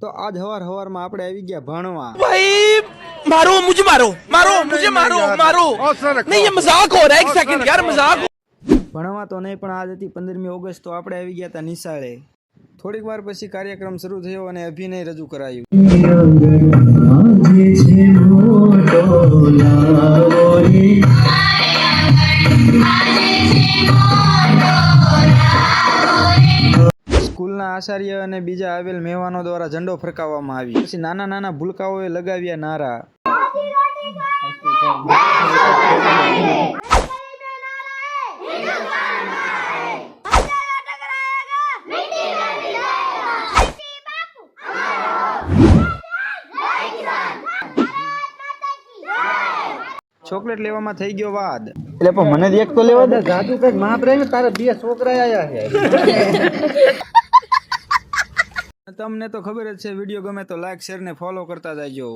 તો આજ હવારમાં આપણે આવી ગયા ભણવા। भाई मारो मुझे मारो मारो मुझे मारो मारो नहीं ये मजाक हो रहा है एक सेकंड यार मजाक ભણવા તો નહીં, પણ આજ હતી 15મી ઓગસ્ટ, તો આપણે આવી ગયા હતા નિશાળે। થોડીક વાર પછી કાર્યક્રમ શરૂ થયો અને અભિનય રજૂ કરાયું। સ્કૂલના આચાર્ય અને બીજા આવેલ મહેમાનો દ્વારા ઝંડો ફરકાવવામાં આવ્યો। પછી નાના નાના ભૂલકાઓએ લગાવ્યા નારા। ચોકલેટ લેવામાં થઈ ગયો વાદ। એટલે પણ મને એક તો લેવા દે, જાદુ કઈક મહાપ્રેમ તારે બે છોકરા આયા છે। તમને તો ખબર જ છે, વિડીયો ગમે તો લાઈક શેર ને ફોલો કરતા જાયજો।